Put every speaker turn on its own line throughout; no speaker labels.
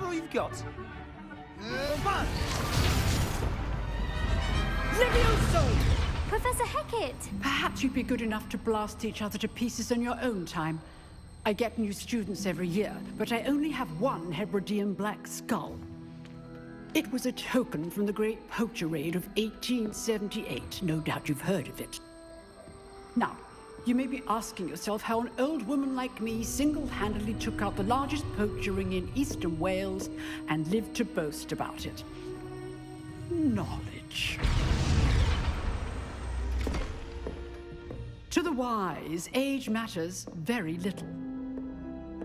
that all you've got?
Levioso!
Professor Hecat!
Perhaps you'd be good enough to blast each other to pieces in your own time. I get new students every year, but I only have one Hebridean black skull. It was a token from the Great Poacher Raid of 1878. No doubt you've heard of it. Now, you may be asking yourself how an old woman like me single-handedly took out the largest poacher ring in eastern Wales and lived to boast about it. Knowledge. To the wise, age matters very little.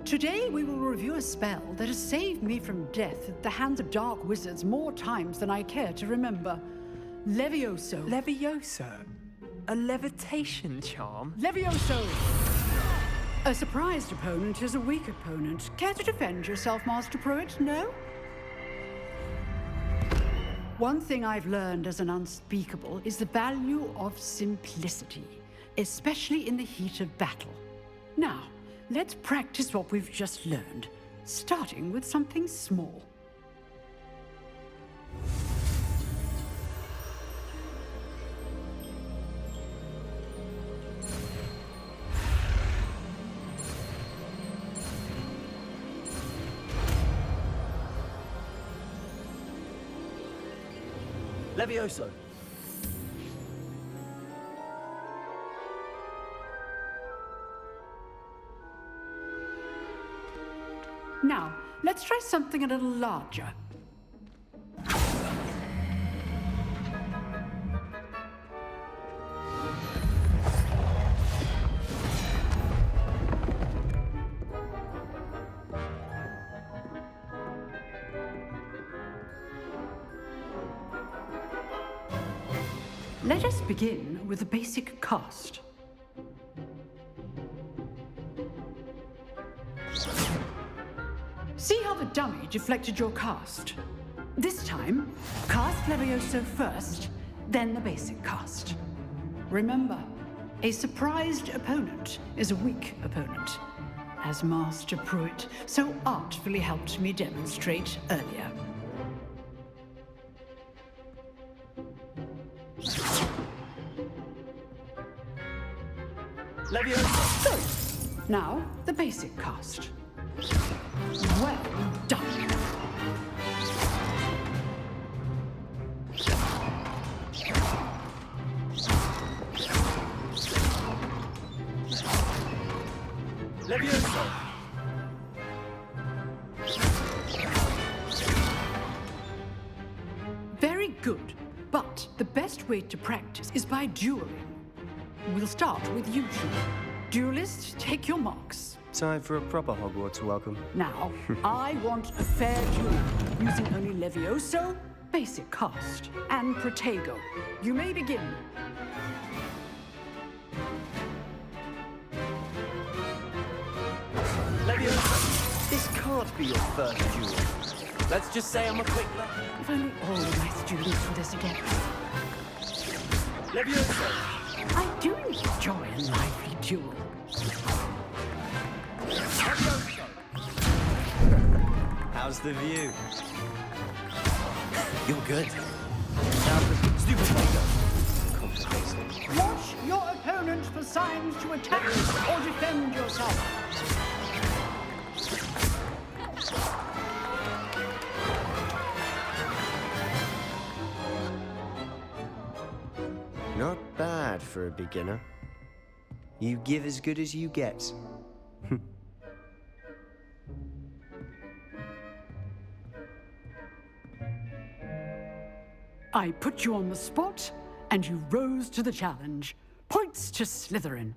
Today we will review a spell that has saved me from death at the hands of dark wizards more times than I care to remember. Levioso.
Levioso? A levitation charm?
Levioso! A surprised opponent is a weak opponent. Care to defend yourself, Master Pruitt? No? One thing I've learned as an unspeakable is the value of simplicity, especially in the heat of battle. Now, let's practice what we've just learned, starting with something small.
Levioso.
Now, let's try something a little larger. Let us begin with the basic cast. See how the dummy deflected your cast? This time, cast Levioso first, then the basic cast. Remember, a surprised opponent is a weak opponent, as Master Pruitt so artfully helped me demonstrate earlier.
Levioso!
Good. Now, the basic cast. Well done.
Levioso!
Very good. But the best way to practice is by dueling. We'll start with you two. Duelists, take your marks.
Time for a proper Hogwarts welcome.
Now, I want a fair duel, using only Levioso, basic cast, and Protego. You may begin.
Levioso! This can't be your first duel. Let's just say I'm a quick learner.
If only all of my students were this again.
Levioso!
I do enjoy a lively duel.
Levioso!
How's the view?
You're good. Now the stupid Protego. Complicated.
Watch your opponent for signs to attack or defend yourself.
Not bad for a beginner. You give as good as you get.
I put you on the spot, and you rose to the challenge. Points to Slytherin.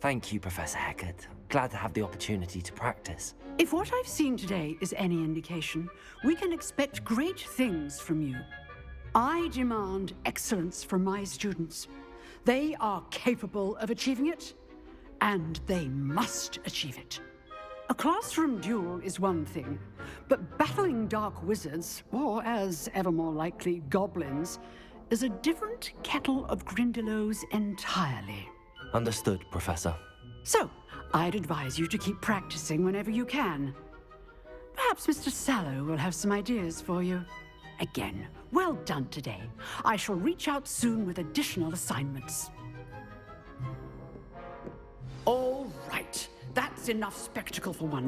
Thank you, Professor Hecat. Glad to have the opportunity to practice.
If what I've seen today is any indication, we can expect great things from you. I demand excellence from my students. They are capable of achieving it, and they must achieve it. A classroom duel is one thing, but battling dark wizards, or as ever more likely, goblins, is a different kettle of Grindylows entirely.
Understood, Professor.
So, I'd advise you to keep practicing whenever you can. Perhaps Mr. Sallow will have some ideas for you. Again, well done today. I shall reach out soon with additional assignments. All right, that's enough spectacle for one